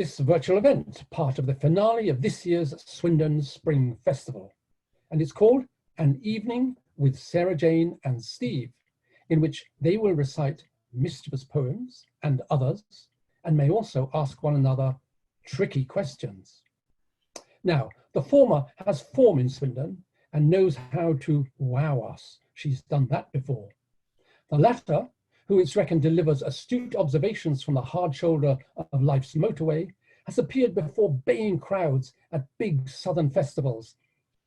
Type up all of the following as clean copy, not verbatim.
this virtual event, part of the finale of this year's Swindon Spring Festival. And it's called An Evening with Sara-Jane and Steve, in which they will recite mischievous poems and others, and may also ask one another tricky questions. Now, the former has form in Swindon and knows how to wow us. She's done that before. The latter, who it's reckoned delivers astute observations from the hard shoulder of life's motorway, has appeared before baying crowds at big southern festivals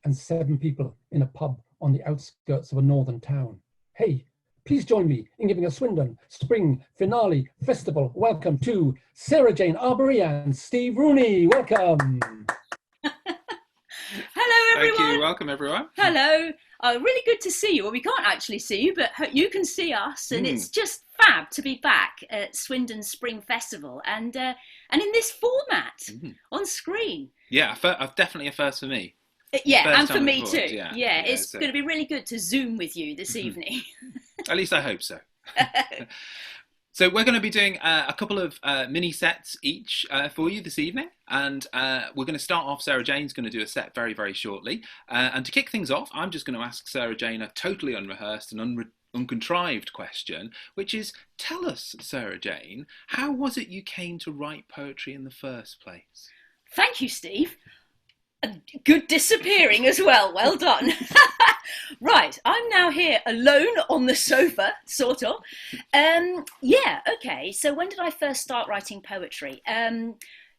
and 7 people in a pub on the outskirts of a northern town. Hey, please join me in giving a Swindon Spring Finale Festival welcome to Sara-Jane Arbury and Steve Rooney. Welcome. Hello, everyone. Thank you. Welcome, everyone. Hello. Really good to see you. Well, we can't actually see you, but you can see us, and it's just fab to be back at Swindon Spring Festival and in this format on screen. Yeah, definitely a first for me. Yeah, First and for time me before, too. Yeah, it's going to be really good to Zoom with you this evening. At least I hope so. So we're going to be doing a couple of mini sets each for you this evening, and we're going to start off. Sara-Jane's going to do a set very, very shortly, and to kick things off, I'm just going to ask Sara-Jane a totally unrehearsed and uncontrived question, which is, tell us, Sara-Jane, how was it you came to write poetry in the first place? Thank you, Steve. Good disappearing as well. Well done. Right, I'm now here alone on the sofa, sort of. Yeah, okay. So when did I first start writing poetry?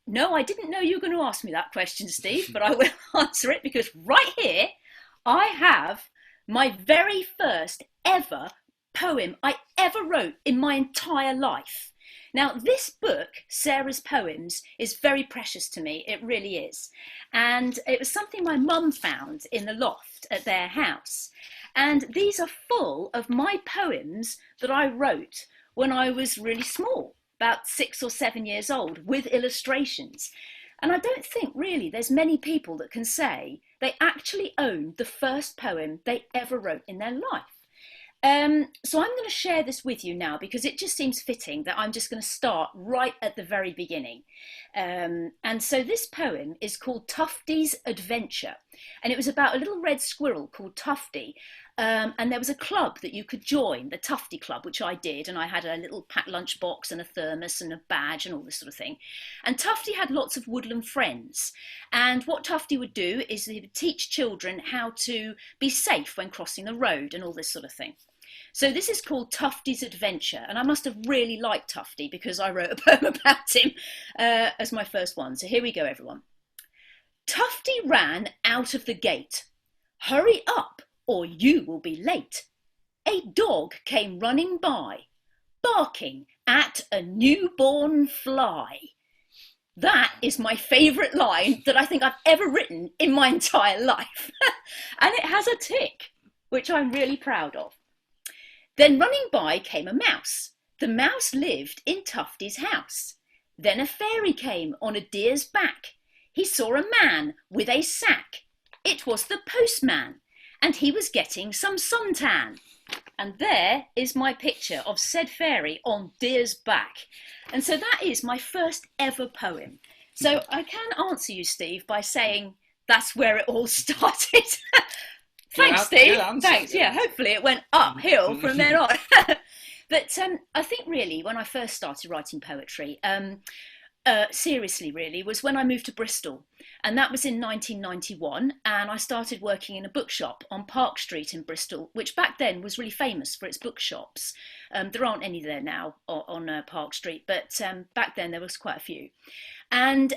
No, I didn't know you were going to ask me that question, Steve, but I will answer it because right here I have my very first ever poem I ever wrote in my entire life. Now, this book, Sarah's Poems, is very precious to me. It really is. And it was something my mum found in the loft at their house. And these are full of my poems that I wrote when I was really small, about 6 or 7 years old, with illustrations. And I don't think really there's many people that can say they actually own the first poem they ever wrote in their life. So I'm going to share this with you now because it just seems fitting that I'm just going to start right at the very beginning. And so this poem is called Tufty's Adventure, and it was about a little red squirrel called Tufty. And there was a club that you could join, the Tufty Club, which I did, and I had a little packed lunchbox and a thermos and a badge and all this sort of thing. And Tufty had lots of woodland friends. And what Tufty would do is he would teach children how to be safe when crossing the road and all this sort of thing. So this is called Tufty's Adventure, and I must have really liked Tufty because I wrote a poem about him as my first one. So here we go, everyone. Tufty ran out of the gate. Hurry up, or you will be late. A dog came running by, barking at a newborn fly. That is my favourite line that I think I've ever written in my entire life. And it has a tick, which I'm really proud of. Then running by came a mouse. The mouse lived in Tufty's house. Then a fairy came on a deer's back. He saw a man with a sack. It was the postman, and he was getting some suntan. And there is my picture of said fairy on deer's back. And so that is my first ever poem. So I can answer you, Steve, by saying that's where it all started. Thanks, Steve. Thanks. Yeah, hopefully it went uphill from then on. But I think really when I first started writing poetry, seriously really, was when I moved to Bristol. And that was in 1991. And I started working in a bookshop on Park Street in Bristol, which back then was really famous for its bookshops. There aren't any there now on Park Street, but back then there was quite a few. And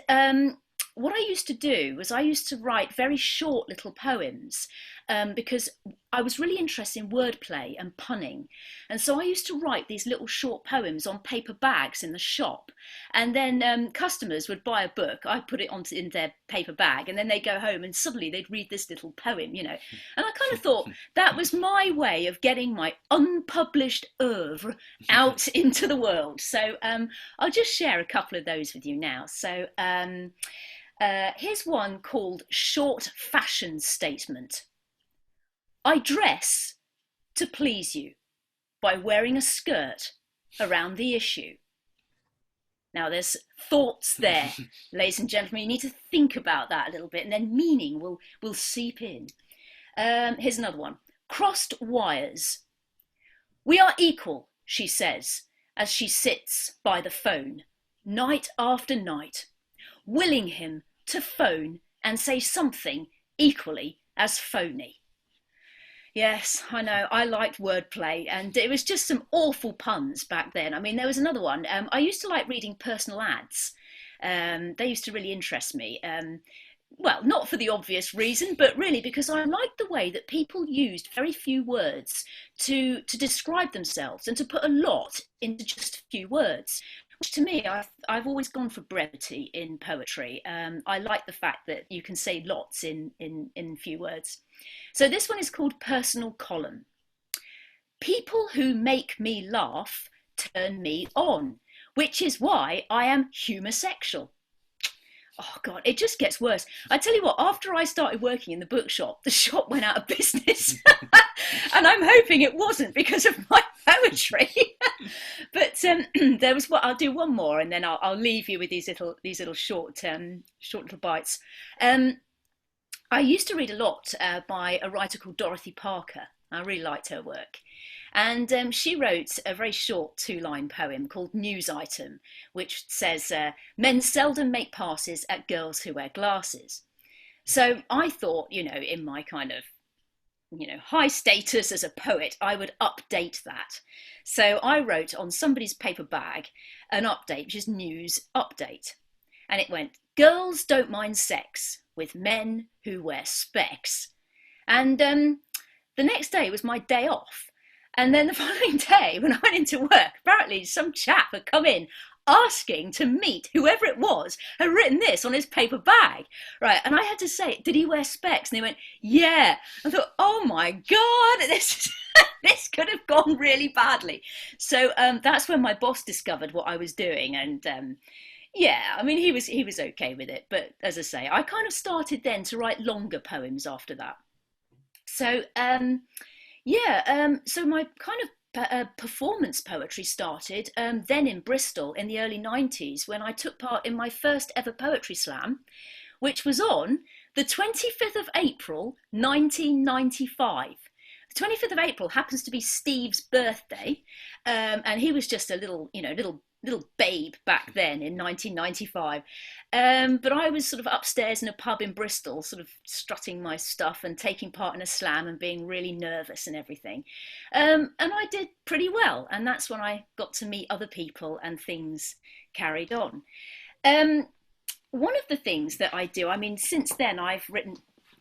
what I used to do was I used to write very short little poems because I was really interested in wordplay and punning. And so I used to write these little short poems on paper bags in the shop. And then customers would buy a book, I'd put it in their paper bag, and then they'd go home and suddenly they'd read this little poem, you know. And I kind of thought that was my way of getting my unpublished oeuvre out into the world. So I'll just share a couple of those with you now. So here's one called Short Fashion Statement. I dress to please you by wearing a skirt around the issue. Now there's thoughts there, ladies and gentlemen. You need to think about that a little bit, and then meaning will seep in. Here's another one. Crossed wires. We are equal, she says, as she sits by the phone, night after night, willing him to phone and say something equally as phony. Yes, I know, I liked wordplay, and it was just some awful puns back then. I mean, there was another one. I used to like reading personal ads. They used to really interest me. Well, not for the obvious reason, but really because I liked the way that people used very few words to describe themselves and to put a lot into just a few words. Which to me, I've always gone for brevity in poetry. I like the fact that you can say lots in few words. So this one is called Personal Column. People who make me laugh turn me on, which is why I am humorsexual. Oh God, it just gets worse. I tell you what, after I started working in the bookshop, the shop went out of business. And I'm hoping it wasn't because of my poetry. But there was I'll do one more, and then I'll leave you with these little short little bites. I used to read a lot by a writer called Dorothy Parker. I really liked her work. And she wrote a very short 2-line poem called News Item, which says, men seldom make passes at girls who wear glasses. So I thought, in my kind of, high status as a poet, I would update that. So I wrote on somebody's paper bag an update, which is News Update. And it went, girls don't mind sex with men who wear specs. And the next day was my day off. And then the following day, when I went into work, apparently some chap had come in asking to meet whoever it was had written this on his paper bag. Right, and I had to say, did he wear specs? And they went, yeah. I thought, oh my God, this could have gone really badly. So that's when my boss discovered what I was doing. And yeah, I mean, he was okay with it. But as I say, I kind of started then to write longer poems after that. So, so my kind of performance poetry started then in Bristol in the early 90s when I took part in my first ever poetry slam, which was on the 25th of April, 1995. The 25th of April happens to be Steve's birthday, and he was just a little babe back then in 1995. But I was sort of upstairs in a pub in Bristol, sort of strutting my stuff and taking part in a slam and being really nervous and everything. And I did pretty well. And that's when I got to meet other people and things carried on. One of the things that I do, I mean, since then I've written,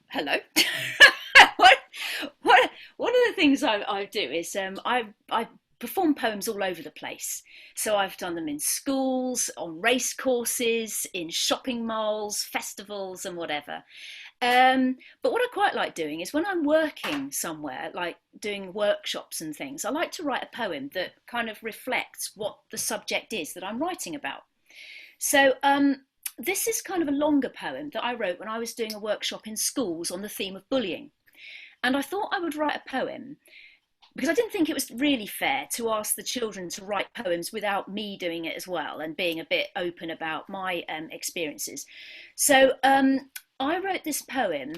hello. One of the things I do is I perform poems all over the place. So I've done them in schools, on race courses, in shopping malls, festivals and whatever. But what I quite like doing is when I'm working somewhere, like doing workshops and things, I like to write a poem that kind of reflects what the subject is that I'm writing about. So this is kind of a longer poem that I wrote when I was doing a workshop in schools on the theme of bullying. And I thought I would write a poem because I didn't think it was really fair to ask the children to write poems without me doing it as well and being a bit open about my experiences. So I wrote this poem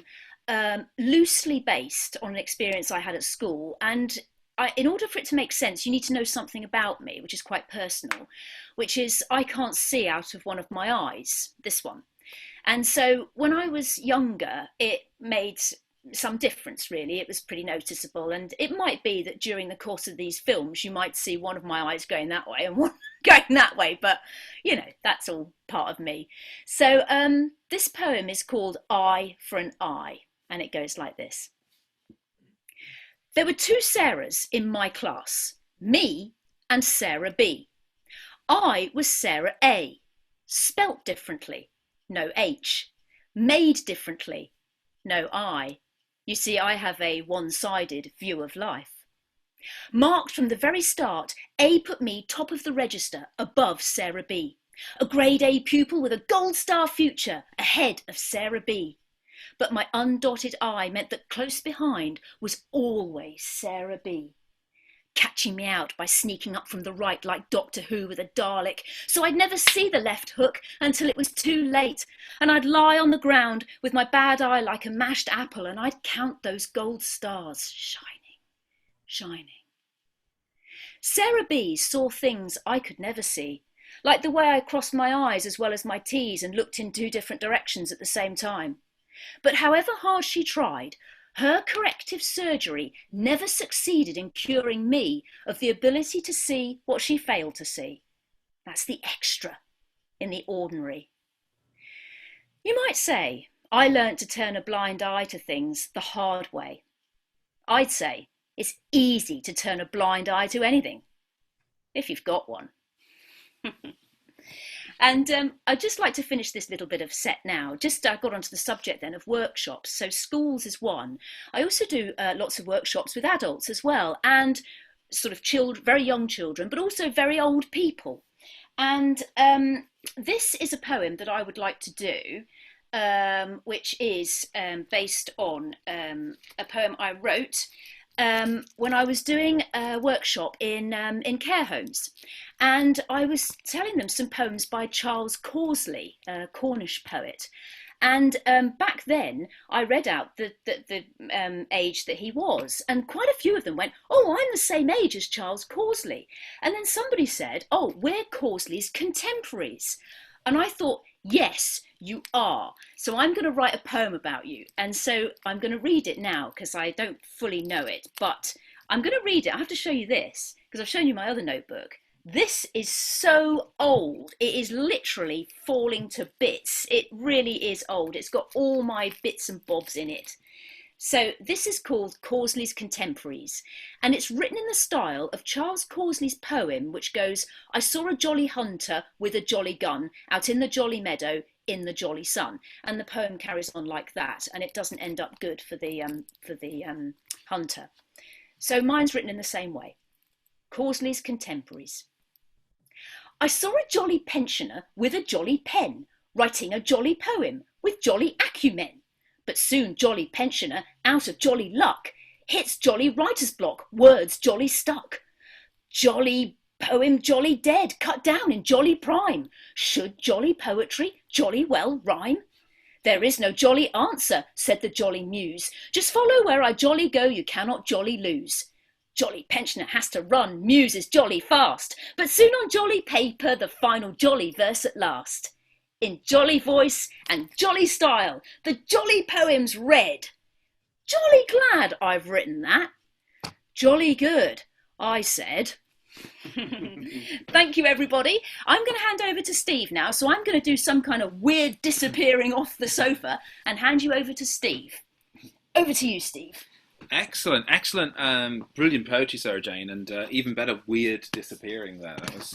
loosely based on an experience I had at school. And in order for it to make sense, you need to know something about me, which is quite personal, which is I can't see out of one of my eyes, this one. And so when I was younger, it made some difference, really. It was pretty noticeable, and it might be that during the course of these films you might see one of my eyes going that way and one going that way, but that's all part of me. So this poem is called Eye for an Eye, and it goes like this. There were 2 Sarahs in my class, me and Sarah B. I was Sarah A, spelt differently, no H, made differently, no I. You see, I have a one-sided view of life. Marked from the very start, A put me top of the register above Sarah B. A grade A pupil with a gold star future ahead of Sarah B. But my undotted I meant that close behind was always Sarah B. catching me out by sneaking up from the right like Doctor Who with a Dalek, so I'd never see the left hook until it was too late, and I'd lie on the ground with my bad eye like a mashed apple, and I'd count those gold stars shining, shining. Sarah B saw things I could never see, like the way I crossed my I's as well as my T's and looked in 2 different directions at the same time. But however hard she tried, her corrective surgery never succeeded in curing me of the ability to see what she failed to see. That's the extra in the ordinary. You might say, I learnt to turn a blind eye to things the hard way. I'd say it's easy to turn a blind eye to anything, if you've got one. And I'd just like to finish this little bit of set now. I got onto the subject then of workshops. So schools is one. I also do lots of workshops with adults as well, and sort of very young children, but also very old people. And this is a poem that I would like to do, which is based on a poem I wrote when I was doing a workshop in care homes, and I was telling them some poems by Charles Causley, a Cornish poet. And back then I read out the age that he was, and quite a few of them went, "Oh, I'm the same age as Charles Causley." And then somebody said, "Oh, we're Causley's contemporaries." And I thought, yes, you are. So I'm going to write a poem about you. And so I'm going to read it now because I don't fully know it, but I'm going to read it. I have to show you this because I've shown you my other notebook. This is so old. It is literally falling to bits. It really is old. It's got all my bits and bobs in it. So this is called Causley's Contemporaries, and it's written in the style of Charles Causley's poem, which goes, "I saw a jolly hunter with a jolly gun out in the jolly meadow in the jolly sun." And the poem carries on like that, and it doesn't end up good for the hunter. So mine's written in the same way. Causley's Contemporaries. I saw a jolly pensioner with a jolly pen, writing a jolly poem with jolly acumen. But soon jolly pensioner, out of jolly luck, hits jolly writer's block, words jolly stuck. Jolly poem jolly dead, cut down in jolly prime. Should jolly poetry jolly well rhyme? There is no jolly answer, said the jolly muse. Just follow where I jolly go, you cannot jolly lose. Jolly pensioner has to run, muse is jolly fast, but soon on jolly paper the final jolly verse at last. In jolly voice and jolly style, the jolly poem's read. Jolly glad I've written that. Jolly good, I said. Thank you, everybody. I'm going to hand over to Steve now, so I'm going to do some kind of weird disappearing off the sofa and hand you over to Steve. Over to you, Steve. Excellent, brilliant poetry, Sara-Jane, and even better, weird disappearing there. That was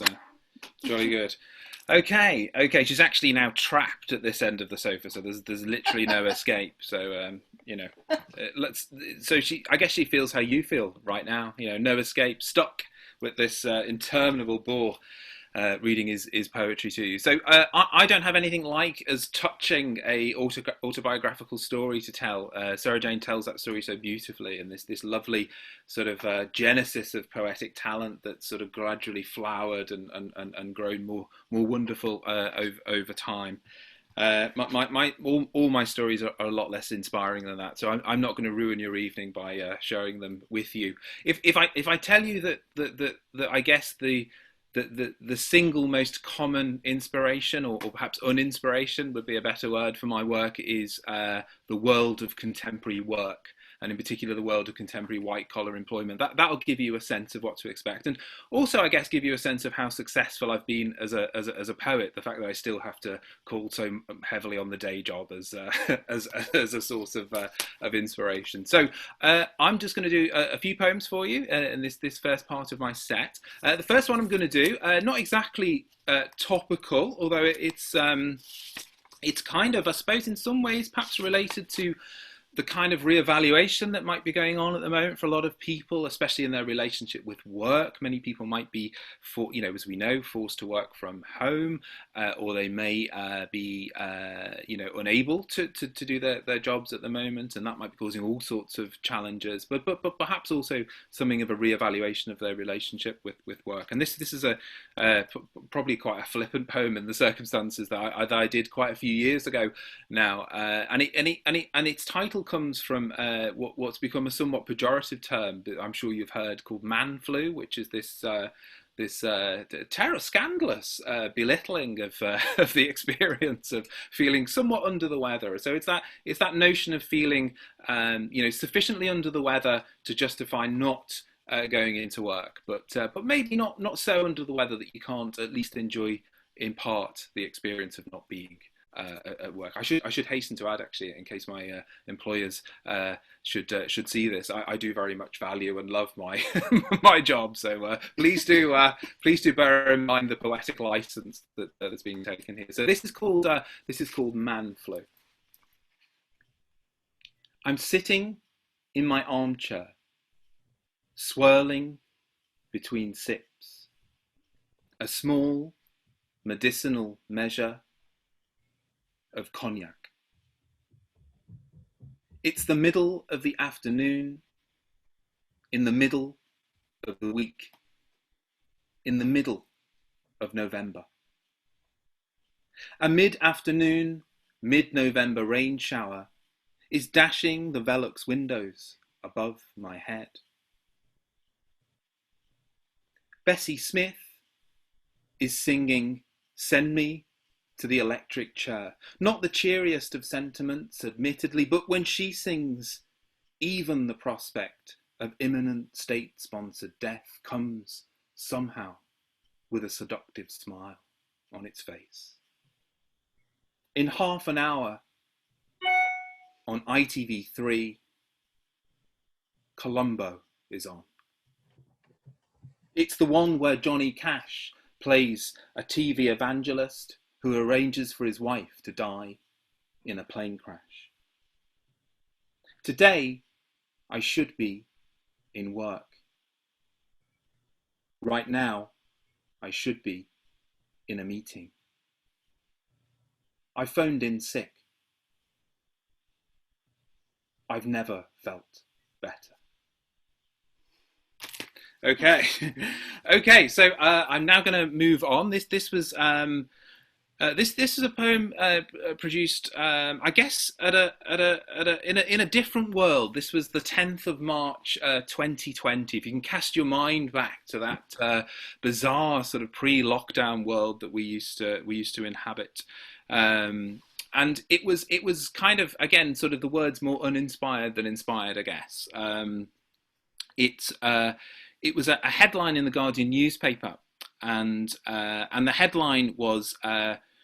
jolly good. Okay, she's actually now trapped at this end of the sofa, so there's literally no escape. So I guess she feels how you feel right now. No escape, stuck with this interminable bore. Reading his poetry to you. So I don't have anything like as touching a autobiographical story to tell. Sara-Jane tells that story so beautifully, and this lovely sort of genesis of poetic talent that sort of gradually flowered and grown more wonderful over time. All my stories are a lot less inspiring than that, so I'm not going to ruin your evening by sharing them with you. If I tell you that I guess the single most common inspiration, or perhaps uninspiration would be a better word for my work, is the world of contemporary work, and in particular the world of contemporary white-collar employment. That'll give you a sense of what to expect, and also I guess give you a sense of how successful I've been as a poet. The fact that I still have to call so heavily on the day job as a source of inspiration. So I'm just going to do a few poems for you in this first part of my set. The first one I'm going to do, not exactly topical, although it's kind of, I suppose, in some ways perhaps related to the kind of reevaluation that might be going on at the moment for a lot of people, especially in their relationship with work. Many people might be, as we know, forced to work from home, or they may be, unable to do their jobs at the moment, and that might be causing all sorts of challenges. But perhaps also something of a reevaluation of their relationship with work. And this is probably quite a flippant poem in the circumstances that I did quite a few years ago now, and its title comes from what's become a somewhat pejorative term that I'm sure you've heard, called man flu, which is this scandalous belittling of the experience of feeling somewhat under the weather. So it's that notion of feeling sufficiently under the weather to justify not going into work, but maybe not so under the weather that you can't at least enjoy in part the experience of not being at work. I should hasten to add, actually, in case my employers should see this, I do very much value and love my my job. So please do bear in mind the poetic license that is being taken here. So this is called man flu. I'm sitting in my armchair, swirling between sips, a small medicinal measure of cognac. It's the middle of the afternoon, in the middle of the week, in the middle of November. A mid-afternoon, mid-November rain shower is dashing the Velux windows above my head. Bessie Smith is singing "Send Me to the Electric Chair." Not the cheeriest of sentiments, admittedly, but when she sings, even the prospect of imminent state-sponsored death comes somehow with a seductive smile on its face. In half an hour, on ITV3, Columbo is on. It's the one where Johnny Cash plays a TV evangelist who arranges for his wife to die in a plane crash. Today, I should be in work. Right now, I should be in a meeting. I phoned in sick. I've never felt better. Okay. So I'm now going to move on. This was a poem produced, I guess, in a different world. This was the 10th of March, 2020. If you can cast your mind back to that bizarre sort of pre-lockdown world that we used to inhabit. And it was kind of, again, sort of the words more uninspired than inspired, I guess. It was a headline in the Guardian newspaper, and the headline was,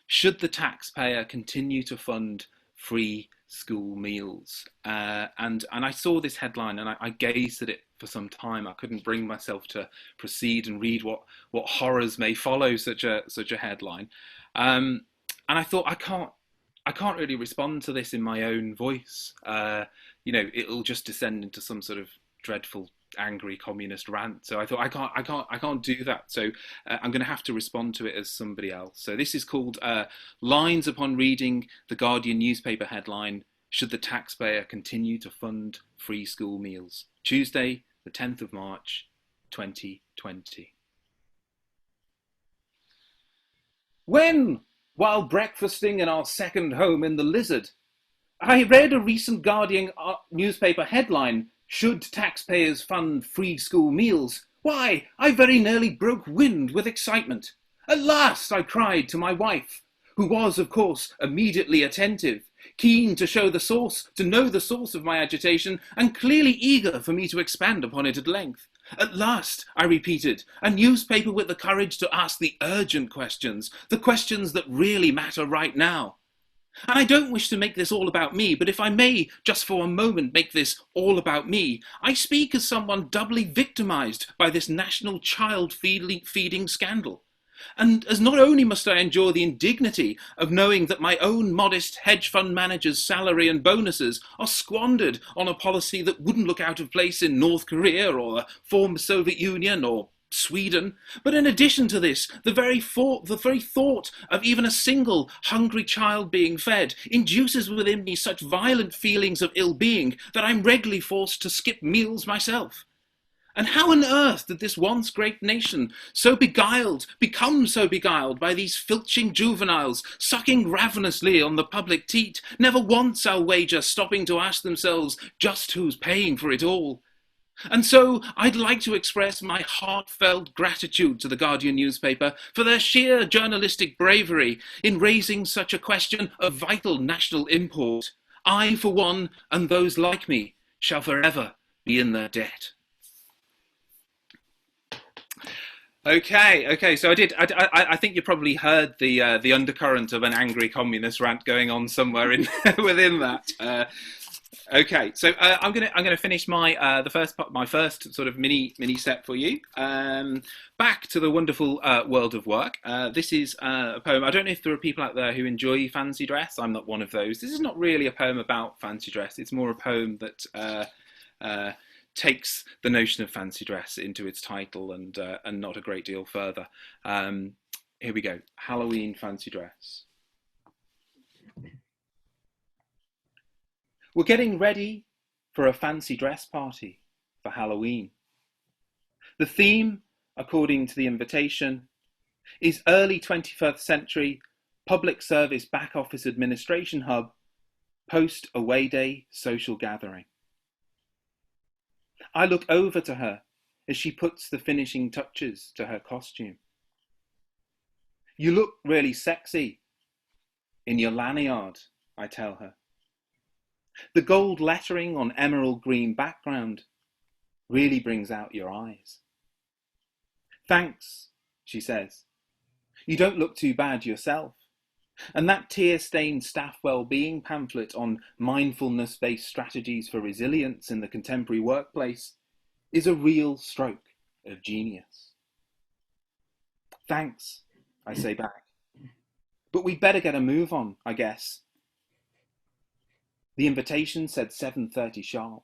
"Should the taxpayer continue to fund free school meals?" And I saw this headline and I gazed at it for some time. I couldn't bring myself to proceed and read what horrors may follow such a headline. And I thought, I can't really respond to this in my own voice. It'll just descend into some sort of dreadful, angry communist rant. So I thought, I can't do that. So I'm going to have to respond to it as somebody else. So this is called "Lines Upon Reading the Guardian newspaper headline, Should the Taxpayer Continue to Fund Free School Meals?" Tuesday, the 10th of March, 2020. When, while breakfasting in our second home in the Lizard, I read a recent Guardian newspaper headline, "Should taxpayers fund free school meals?" why, I very nearly broke wind with excitement. "At last," I cried to my wife, who was, of course, immediately attentive, keen to know the source of my agitation, and clearly eager for me to expand upon it at length. "At last," I repeated, "a newspaper with the courage to ask the urgent questions, the questions that really matter right now. And I don't wish to make this all about me, but if I may, just for a moment, make this all about me, I speak as someone doubly victimised by this national child feeding scandal. And as not only must I endure the indignity of knowing that my own modest hedge fund manager's salary and bonuses are squandered on a policy that wouldn't look out of place in North Korea or the former Soviet Union or Sweden, but in addition to this, the very thought of even a single hungry child being fed induces within me such violent feelings of ill-being that I'm regularly forced to skip meals myself. And how on earth did this once great nation, become so beguiled by these filching juveniles, sucking ravenously on the public teat, never once, I'll wager, stopping to ask themselves just who's paying for it all? And so I'd like to express my heartfelt gratitude to the Guardian newspaper for their sheer journalistic bravery in raising such a question of vital national import. I, for one, and those like me, shall forever be in their debt. Okay. So I think you probably heard the undercurrent of an angry communist rant going on somewhere in within that. Okay, so I'm gonna finish my first sort of mini set for you. Back to the wonderful world of work. This is a poem. I don't know if there are people out there who enjoy fancy dress. I'm not one of those. This is not really a poem about fancy dress. It's more a poem that takes the notion of fancy dress into its title and not a great deal further. Here we go. Halloween fancy dress. We're getting ready for a fancy dress party for Halloween. The theme, according to the invitation, is early 21st century public service back office administration hub, post-away day social gathering. I look over to her as she puts the finishing touches to her costume. You look really sexy in your lanyard, I tell her. The gold lettering on emerald green background really brings out your eyes. Thanks, she says. You don't look too bad yourself. And that tear-stained staff well-being pamphlet on mindfulness-based strategies for resilience in the contemporary workplace is a real stroke of genius. Thanks, I say back. But we'd better get a move on, I guess. The invitation said 7:30 sharp.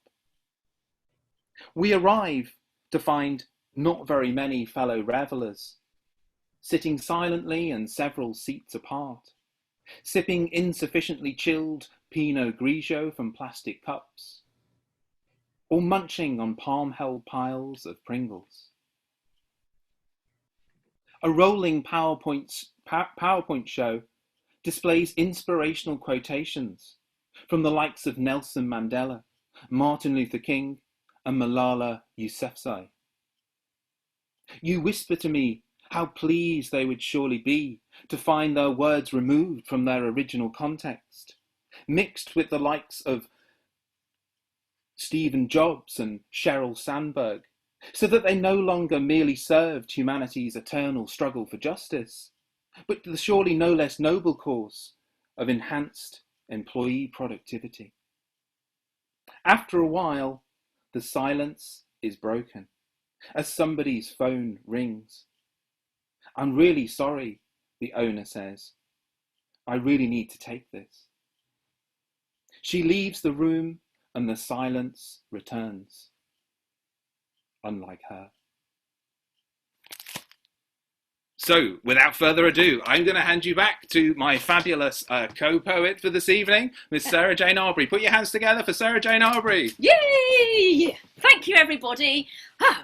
We arrive to find not very many fellow revellers, sitting silently and several seats apart, sipping insufficiently chilled Pinot Grigio from plastic cups, or munching on palm-held piles of Pringles. A rolling PowerPoint show displays inspirational quotations from the likes of Nelson Mandela, Martin Luther King, and Malala Yousafzai. You whisper to me how pleased they would surely be to find their words removed from their original context, mixed with the likes of Stephen Jobs and Sheryl Sandberg, so that they no longer merely served humanity's eternal struggle for justice, but the surely no less noble cause of enhanced employee productivity. After a while, the silence is broken as somebody's phone rings. I'm really sorry, the owner says. I really need to take this. She leaves the room and the silence returns. Unlike her. So, without further ado, I'm going to hand you back to my fabulous co-poet for this evening, Miss Sara-Jane Arbury. Put your hands together for Sara-Jane Arbury. Yay! Thank you, everybody.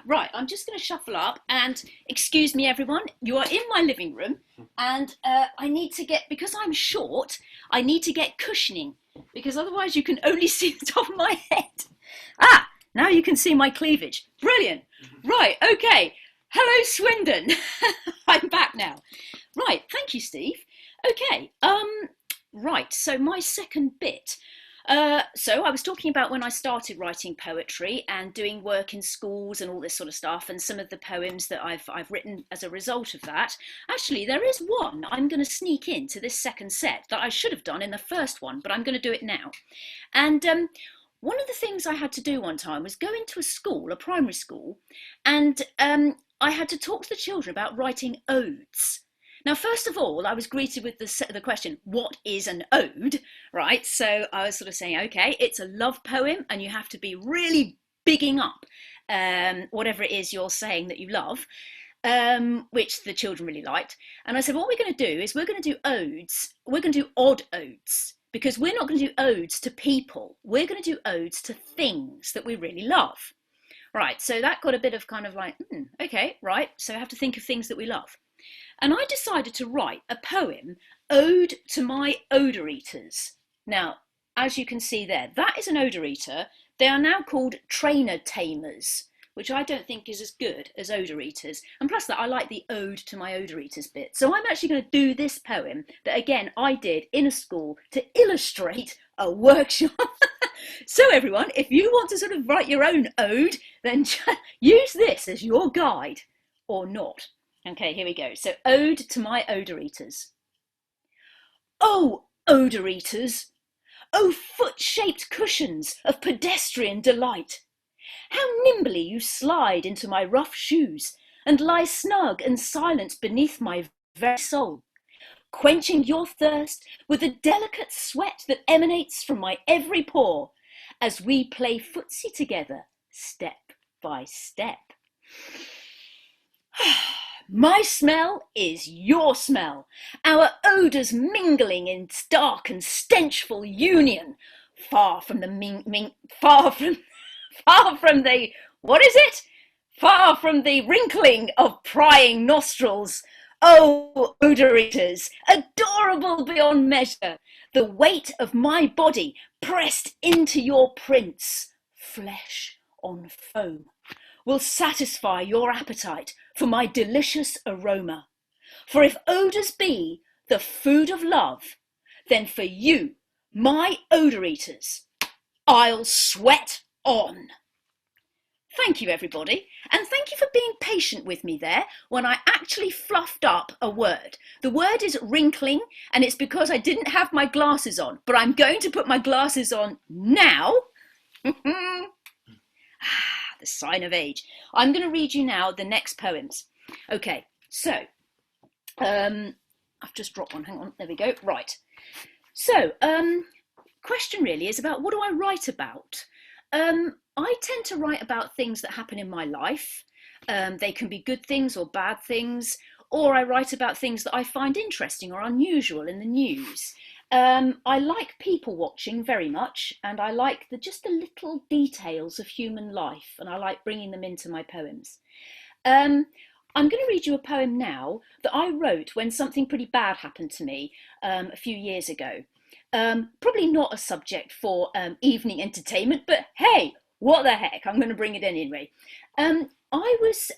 Right, I'm just going to shuffle up and excuse me, everyone. You are in my living room and I need to get, because I'm short, I need to get cushioning because otherwise you can only see the top of my head. Now you can see my cleavage. Brilliant. Right, okay. Hello, Swindon. I'm back now. Right, thank you, Steve. Okay, right, so my second bit. So I was talking about when I started writing poetry and doing work in schools and all this sort of stuff, and some of the poems that I've written as a result of that. Actually, there is one I'm going to sneak into this second set that I should have done in the first one, but I'm going to do it now. And one of the things I had to do one time was go into a school, a primary school, and I had to talk to the children about writing odes. Now, first of all, I was greeted with the question, what is an ode, right? So I was sort of saying, okay, it's a love poem and you have to be really bigging up whatever it is you're saying that you love, which the children really liked. And I said, what we're going to do is we're going to do odes. We're going to do odd odes, because we're not going to do odes to people. We're going to do odes to things that we really love. Right, so that got a bit of kind of like, okay, right, so I have to think of things that we love. And I decided to write a poem, Ode to My Odor-Eaters. Now, as you can see there, that is an odor-eater. They are now called trainer tamers, which I don't think is as good as odor-eaters. And plus that, I like the ode to my odor-eaters bit. So I'm actually going to do this poem that, again, I did in a school to illustrate a workshop. So everyone, if you want to sort of write your own ode, then use this as your guide, or not. Okay, here we go. So, Ode to My Odor-Eaters. Oh, odor-eaters! Oh, foot-shaped cushions of pedestrian delight! How nimbly you slide into my rough shoes and lie snug and silent beneath my very soul, quenching your thirst with the delicate sweat that emanates from my every pore as we play footsie together, step by step. My smell is your smell, our odours mingling in dark and stenchful union, far from the far from the, what is it? Far from the wrinkling of prying nostrils. Oh, odor-eaters, adorable beyond measure, the weight of my body pressed into your prints, flesh on foam, will satisfy your appetite for my delicious aroma. For if odours be the food of love, then for you, my odor-eaters, I'll sweat on. Thank you, everybody, and thank you for being patient with me there when I actually fluffed up a word. The word is wrinkling, and it's because I didn't have my glasses on, but I'm going to put my glasses on now. The sign of age. I'm going to read you now the next poems. Okay, so, I've just dropped one, hang on, there we go, right. So, question really is about what do I write about? I tend to write about things that happen in my life. They can be good things or bad things, or I write about things that I find interesting or unusual in the news. I like people watching very much, and I like just the little details of human life, and I like bringing them into my poems. I'm going to read you a poem now that I wrote when something pretty bad happened to me a few years ago. Probably not a subject for evening entertainment, but hey, what the heck, I'm going to bring it in anyway. I was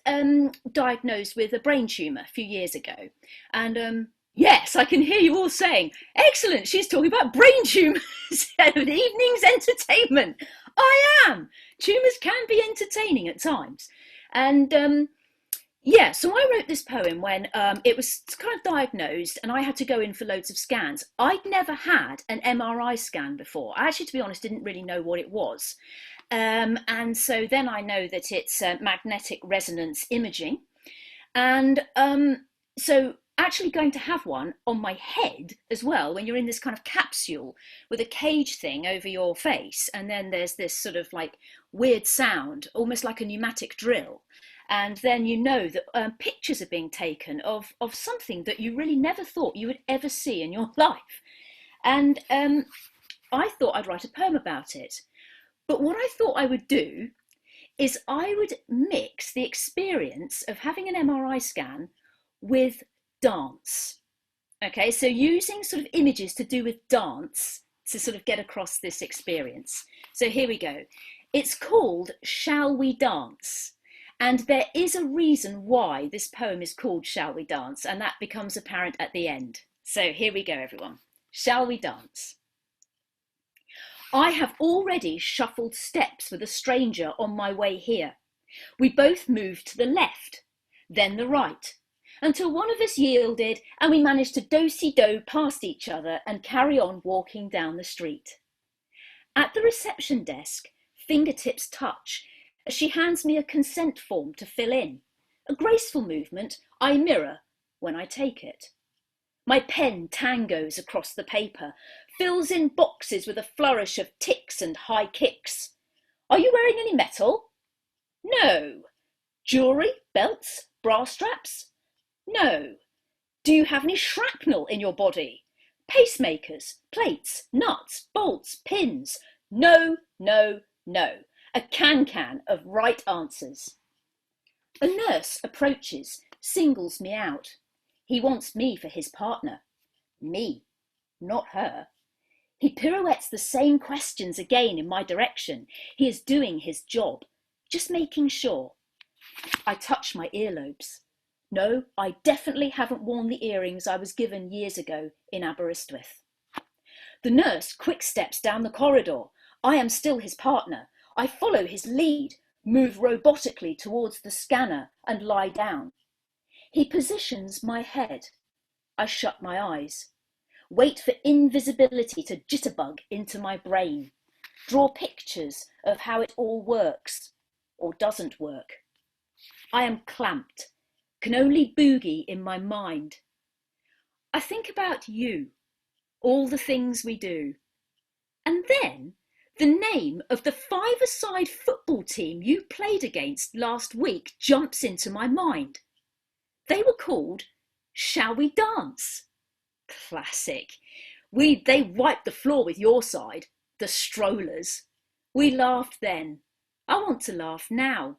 diagnosed with a brain tumour a few years ago, and yes, I can hear you all saying, excellent, she's talking about brain tumours at evening's entertainment. I am. Tumours can be entertaining at times. And yeah, so I wrote this poem when it was kind of diagnosed and I had to go in for loads of scans. I'd never had an MRI scan before. I actually, to be honest, didn't really know what it was. And so then I know that it's magnetic resonance imaging. And so actually going to have one on my head as well, when you're in this kind of capsule with a cage thing over your face. And then there's this sort of like weird sound, almost like a pneumatic drill. And then you know that pictures are being taken of something that you really never thought you would ever see in your life. And I thought I'd write a poem about it. But what I thought I would do is I would mix the experience of having an MRI scan with dance. Okay, so using sort of images to do with dance to sort of get across this experience. So here we go. It's called Shall We Dance? And there is a reason why this poem is called Shall We Dance? And that becomes apparent at the end. So here we go, everyone. Shall we dance? I have already shuffled steps with a stranger on my way here. We both moved to the left, then the right, until one of us yielded and we managed to do-si-do past each other and carry on walking down the street. At the reception desk, fingertips touch as she hands me a consent form to fill in. A graceful movement I mirror when I take it. My pen tangos across the paper, fills in boxes with a flourish of ticks and high kicks. Are you wearing any metal? No. Jewellery, belts, bra straps? No. Do you have any shrapnel in your body? Pacemakers, plates, nuts, bolts, pins? No, no, no. A can of right answers. A nurse approaches, singles me out. He wants me for his partner. Me, not her. He pirouettes the same questions again in my direction. He is doing his job, just making sure. I touch my earlobes. No, I definitely haven't worn the earrings I was given years ago in Aberystwyth. The nurse quick steps down the corridor. I am still his partner. I follow his lead, move robotically towards the scanner and lie down. He positions my head. I shut my eyes. Wait for invisibility to jitterbug into my brain. Draw pictures of how it all works or doesn't work. I am clamped, can only boogie in my mind. I think about you, all the things we do. And then the name of the five-a-side football team you played against last week jumps into my mind. They were called Shall We Dance? Classic. They wiped the floor with your side, the strollers. We laughed then. I want to laugh now.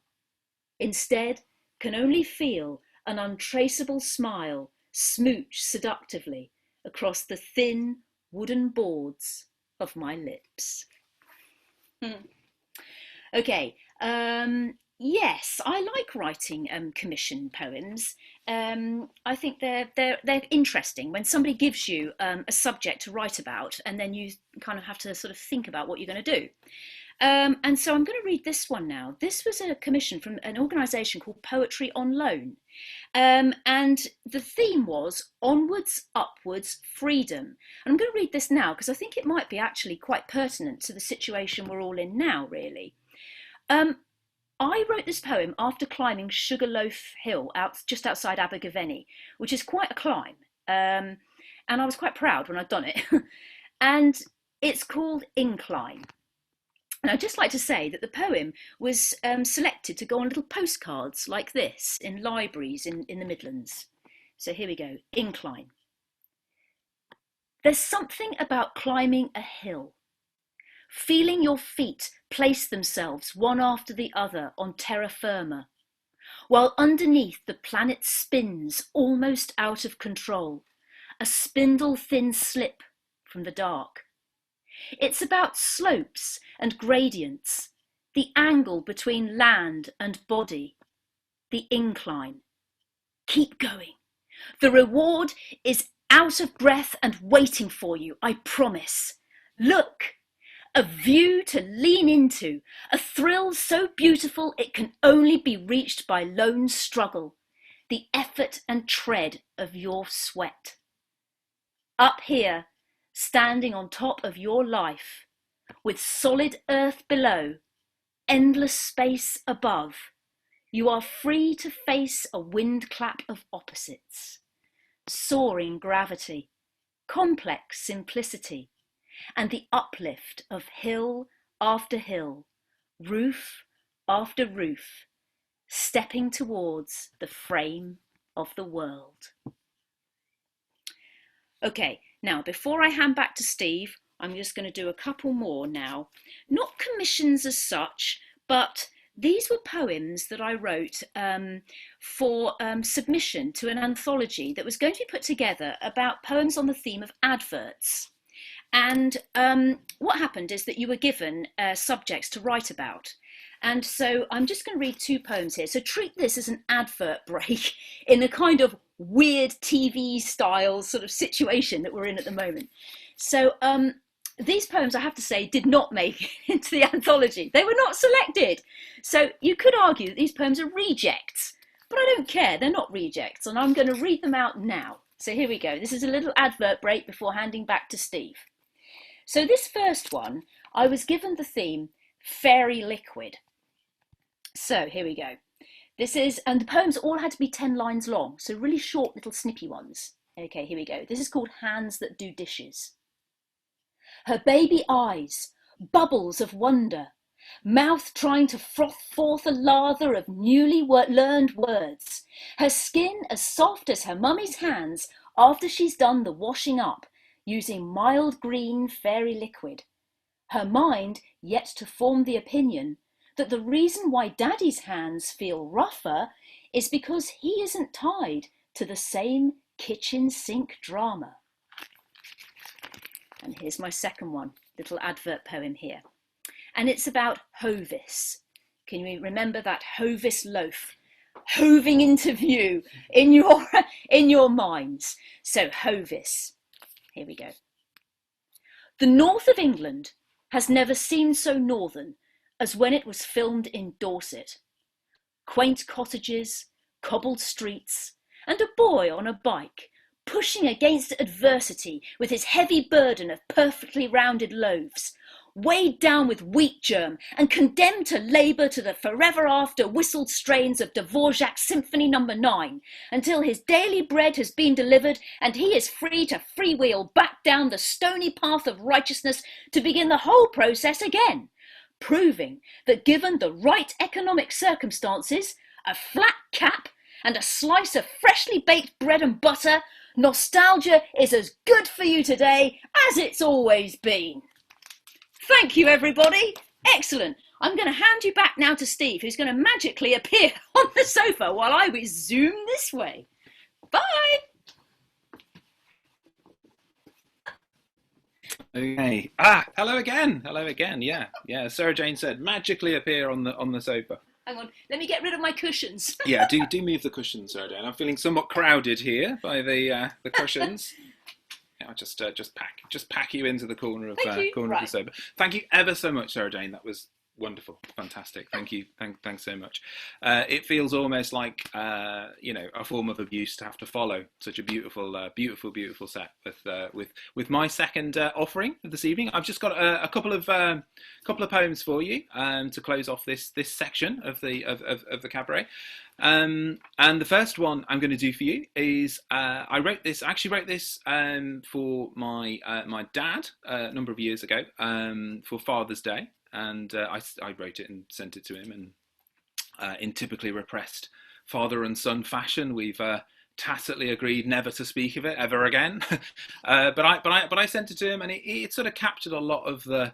Instead, can only feel an untraceable smile smooch seductively across the thin wooden boards of my lips. Okay, yes, I like writing commission poems. I think they're interesting when somebody gives you a subject to write about, and then you kind of have to sort of think about what you're going to do. And so I'm going to read this one now. This was a commission from an organisation called Poetry on Loan. And the theme was Onwards, Upwards, Freedom. And I'm going to read this now because I think it might be actually quite pertinent to the situation we're all in now, really. I wrote this poem after climbing Sugarloaf Hill just outside Abergavenny, which is quite a climb. And I was quite proud when I'd done it. And it's called Incline. And I'd just like to say that the poem was selected to go on little postcards like this in libraries in the Midlands. So here we go, Incline. There's something about climbing a hill, feeling your feet place themselves one after the other on terra firma, while underneath the planet spins almost out of control, a spindle-thin slip from the dark. It's about slopes and gradients, the angle between land and body, the incline. Keep going. The reward is out of breath and waiting for you, I promise. Look, a view to lean into, a thrill so beautiful it can only be reached by lone struggle, the effort and tread of your sweat. Up here, standing on top of your life, with solid earth below, endless space above, you are free to face a wind clap of opposites, soaring gravity, complex simplicity, and the uplift of hill after hill, roof after roof, stepping towards the frame of the world. Okay, now before I hand back to Steve, I'm just going to do a couple more now. Not commissions as such, but these were poems that I wrote for submission to an anthology that was going to be put together about poems on the theme of adverts. And what happened is that you were given subjects to write about. And so I'm just going to read two poems here. So treat this as an advert break in a kind of weird TV style sort of situation that we're in at the moment. So these poems, I have to say, did not make it into the anthology. They were not selected. So you could argue that these poems are rejects, but I don't care. They're not rejects, and I'm going to read them out now. So here we go. This is a little advert break before handing back to Steve. So this first one, I was given the theme Fairy Liquid. So here we go. And the poems all had to be 10 lines long, so really short little snippy ones. Okay, here we go. This is called Hands That Do Dishes. Her baby eyes, bubbles of wonder, mouth trying to froth forth a lather of newly learned words, her skin as soft as her mummy's hands after she's done the washing up, using mild green fairy liquid. Her mind yet to form the opinion that the reason why Daddy's hands feel rougher is because he isn't tied to the same kitchen sink drama. And here's my second one, little advert poem here. And it's about Hovis. Can you remember that Hovis loaf hoving into view in your minds? So Hovis, here we go. The north of England has never seemed so northern as when it was filmed in Dorset. Quaint cottages, cobbled streets, and a boy on a bike, pushing against adversity with his heavy burden of perfectly rounded loaves, weighed down with wheat germ and condemned to labour to the forever after whistled strains of Dvorak's Symphony No. 9, until his daily bread has been delivered and he is free to freewheel back down the stony path of righteousness to begin the whole process again, proving that given the right economic circumstances, a flat cap and a slice of freshly baked bread and butter, nostalgia is as good for you today as it's always been. Thank you, everybody. Excellent. I'm going to hand you back now to Steve, who's going to magically appear on the sofa while I zoom this way. Bye. Okay. Hello again. Hello again. Yeah. Sara-Jane said, magically appear on the sofa. Hang on. Let me get rid of my cushions. Yeah. Do move the cushions, Sara-Jane. I'm feeling somewhat crowded here by the cushions. I'll just pack you into the corner of the sofa. Thank you ever so much, Sara-Jane. That was wonderful, fantastic. Thank you, thanks so much. It feels almost like a form of abuse to have to follow such a beautiful set with my second offering of this evening. I've just got a couple of poems for you to close off this section of the cabaret. And the first one I'm going to do for you is I wrote this for my dad a number of years ago for Father's Day, and I wrote it and sent it to him. And in typically repressed father and son fashion, we've tacitly agreed never to speak of it ever again. But I sent it to him, and it sort of captured a lot of the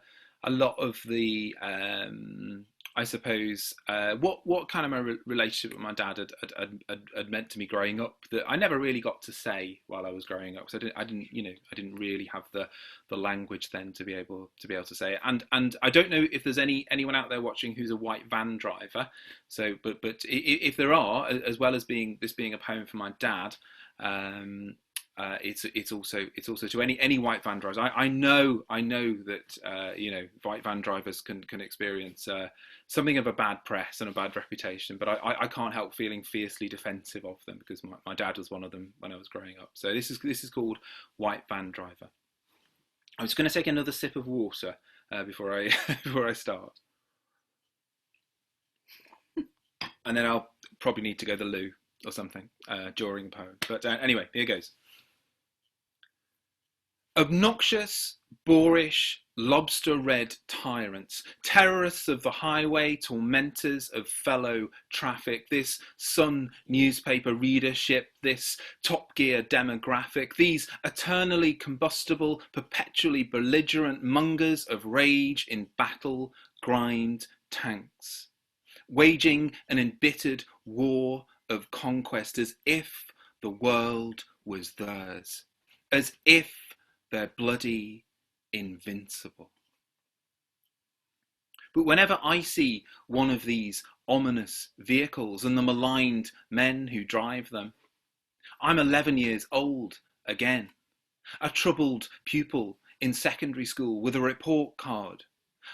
I suppose what kind of my relationship with my dad had meant to me growing up, that I never really got to say while I was growing up. So I didn't really have the language then to be able to say it. And I don't know if there's anyone out there watching who's a white van driver. So but if there are, as well as being a poem for my dad, it's also to any white van drivers. I know that white van drivers can experience something of a bad press and a bad reputation, but I can't help feeling fiercely defensive of them, because my dad was one of them when I was growing up. So this is called White Van Driver. I'm just going to take another sip of water before I start, and then I'll probably need to go to the loo or something during the poem. But anyway, here goes. Obnoxious, boorish, lobster-red tyrants, terrorists of the highway, tormentors of fellow traffic, this Sun newspaper readership, this Top Gear demographic, these eternally combustible, perpetually belligerent mongers of rage in battle grind tanks, waging an embittered war of conquest as if the world was theirs, as if they're bloody invincible. But whenever I see one of these ominous vehicles and the maligned men who drive them, I'm 11 years old again, a troubled pupil in secondary school with a report card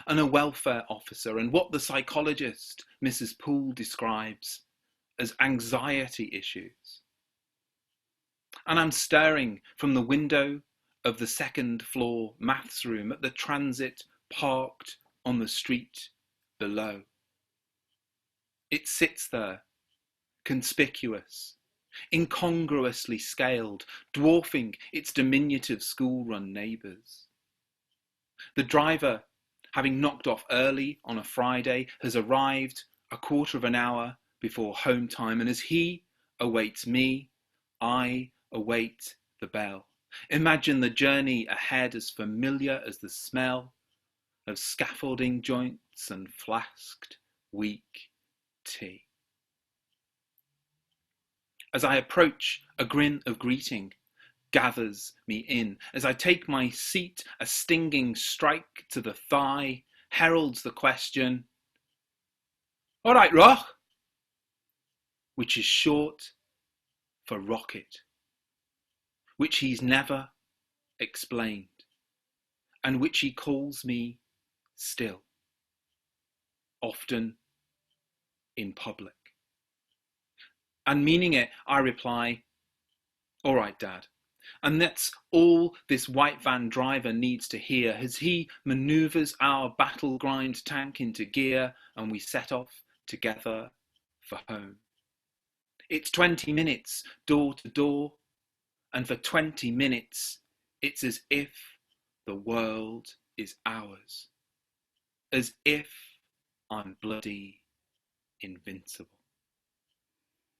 and a welfare officer and what the psychologist Mrs. Poole describes as anxiety issues. And I'm staring from the window of the second floor maths room at the transit parked on the street below. It sits there conspicuous, incongruously scaled, dwarfing its diminutive school-run neighbours. The driver, having knocked off early on a Friday, has arrived a quarter of an hour before home time, and as he awaits me, I await the bell. Imagine the journey ahead as familiar as the smell of scaffolding joints and flasked weak tea. As I approach, a grin of greeting gathers me in. As I take my seat, a stinging strike to the thigh heralds the question, "All right, Roch," which is short for rocket, which he's never explained, and which he calls me still, often in public. And meaning it, I reply, "All right, Dad." And that's all this white van driver needs to hear as he manoeuvres our battle grind tank into gear and we set off together for home. It's 20 minutes door to door, and for 20 minutes it's as if the world is ours, as if I'm bloody invincible.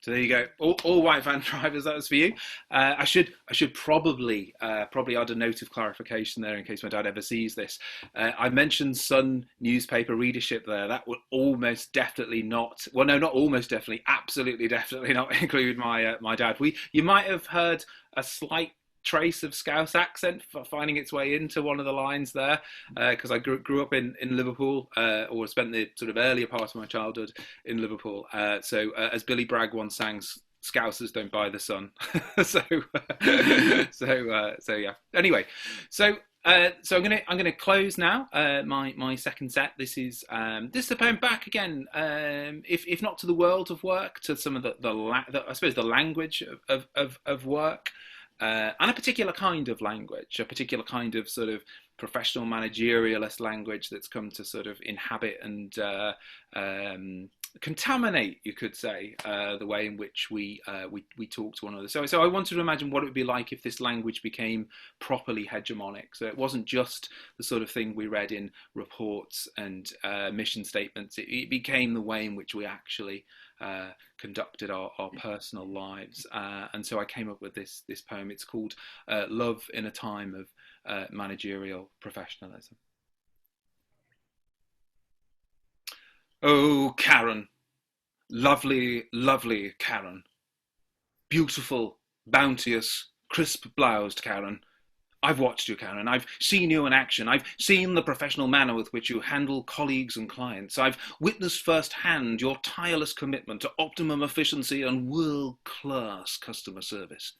So there you go. All white van drivers, that was for you. I should probably add a note of clarification there in case my dad ever sees this. I mentioned Sun newspaper readership there. That would almost definitely not, well, no, not almost definitely, absolutely definitely not include my dad. You might have heard a slight trace of Scouse accent finding its way into one of the lines there, because I grew up in Liverpool, or spent the sort of earlier part of my childhood in Liverpool. So as Billy Bragg once sang, "Scousers don't buy the Sun." so yeah. Anyway, so I'm gonna close now. My second set. This is a poem back again. If not to the world of work, to some of the I suppose the language of work. And a particular kind of language, a particular kind of sort of professional managerialist language that's come to sort of inhabit and contaminate, you could say, the way in which we talk to one another. So I wanted to imagine what it would be like if this language became properly hegemonic. So it wasn't just the sort of thing we read in reports and mission statements. It became the way in which we actually conducted our personal lives. And so I came up with this poem. It's called Love in a Time of Managerial Professionalism. Oh, Karen, lovely, lovely Karen, beautiful, bounteous, crisp-bloused Karen. I've watched you, Karen. I've seen you in action. I've seen the professional manner with which you handle colleagues and clients. I've witnessed firsthand your tireless commitment to optimum efficiency and world-class customer service.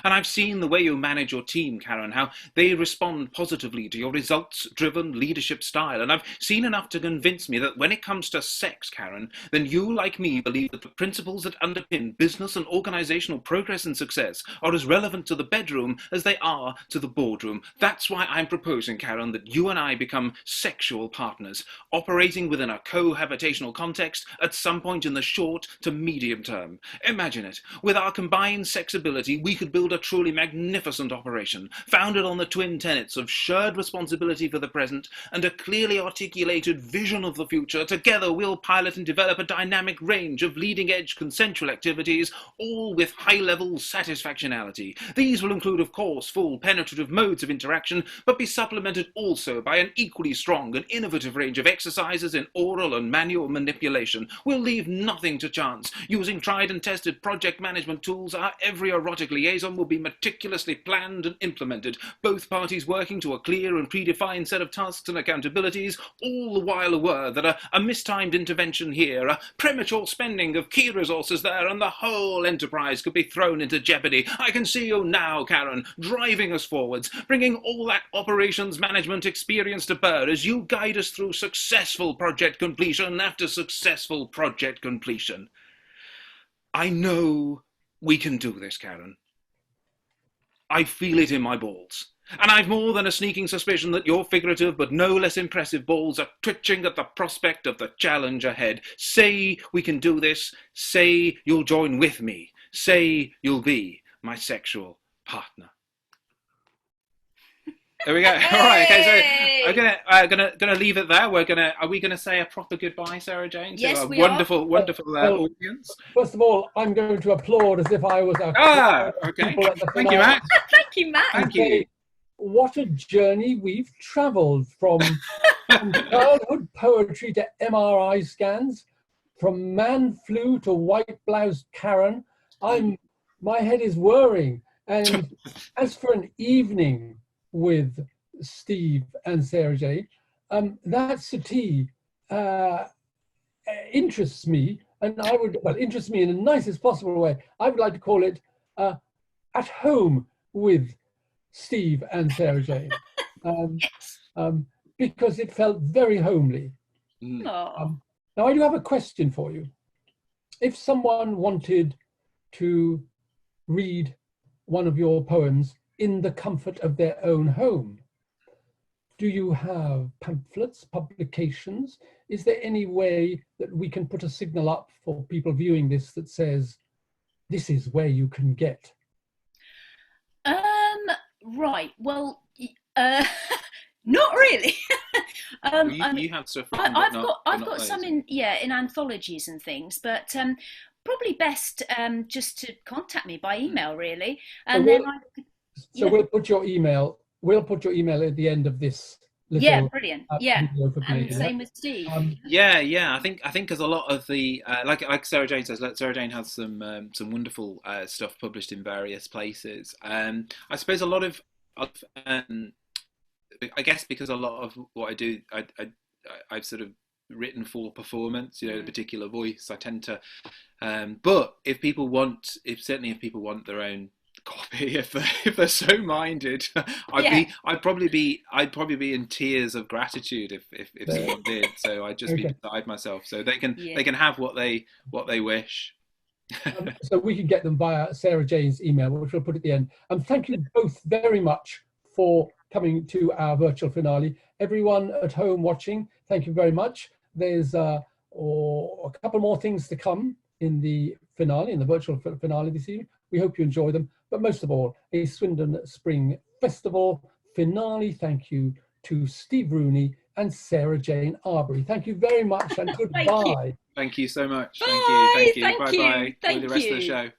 And I've seen the way you manage your team, Karen, how they respond positively to your results-driven leadership style. And I've seen enough to convince me that when it comes to sex, Karen, then you, like me, believe that the principles that underpin business and organizational progress and success are as relevant to the bedroom as they are to the boardroom. That's why I'm proposing, Karen, that you and I become sexual partners, operating within a cohabitational context at some point in the short to medium term. Imagine it. With our combined sex ability, we could build a truly magnificent operation, founded on the twin tenets of shared responsibility for the present and a clearly articulated vision of the future. Together we'll pilot and develop a dynamic range of leading-edge consensual activities, all with high-level satisfactionality. These will include, of course, full penetrative modes of interaction, but be supplemented also by an equally strong and innovative range of exercises in oral and manual manipulation. We'll leave nothing to chance. Using tried and tested project management tools, our every erotic liaison will be meticulously planned and implemented, both parties working to a clear and predefined set of tasks and accountabilities, all the while aware that a mistimed intervention here, a premature spending of key resources there, and the whole enterprise could be thrown into jeopardy. I can see you now, Karen, driving us forwards, bringing all that operations management experience to bear as you guide us through successful project completion after successful project completion. I know we can do this, Karen. I feel it in my balls. And I've more than a sneaking suspicion that your figurative but no less impressive balls are twitching at the prospect of the challenge ahead. Say we can do this. Say you'll join with me. Say you'll be my sexual partner. There we go. Hey! All right. Okay. So I'm gonna leave it there. Are we gonna say a proper goodbye, Sarah-Jane? To Yes, our we wonderful are. audience. First of all, I'm going to applaud as if I was a Okay. people at the Thank you, finale. Matt. Thank you, Matt. Thank you. What a journey we've travelled from childhood poetry to MRI scans, from man flu to white bloused Karen. My head is whirring. And as for an evening with Steve and Sara-Jane, that settee interests me, and interests me in the nicest possible way. I would like to call it At Home with Steve and Sara-Jane, because it felt very homely. Now I do have a question for you. If someone wanted to read one of your poems in the comfort of their own home, do you have pamphlets, publications? Is there any way that we can put a signal up for people viewing this that says, this is where you can get? Right. Well, not really. You have stuff. I've got some in anthologies and things, but probably best just to contact me by email, really. And we'll put your email. We'll put your email at the end of this. Brilliant. And same with Steve. I think because a lot of the like Sara-Jane says, Sara-Jane has some wonderful stuff published in various places. I suppose a lot of I guess because a lot of what I do, I've sort of written for performance, the particular voice. I tend to, but if people want their own copy, if they're so minded, I'd probably be in tears of gratitude if someone did. So I'd just be beside myself. So they can have what they wish. So we can get them via Sara-Jane's email, which we'll put at the end. Thank you both very much for coming to our virtual finale. Everyone at home watching, thank you very much. There's a couple more things to come in the finale, in the virtual finale this evening. We hope you enjoy them. But most of all, a Swindon Spring Festival finale. Thank you to Steve Rooney and Sara-Jane Arbury. Thank you very much and goodbye. Thank you so much. Bye. Thank you. Bye-bye. Thank Enjoy the rest you. of the show.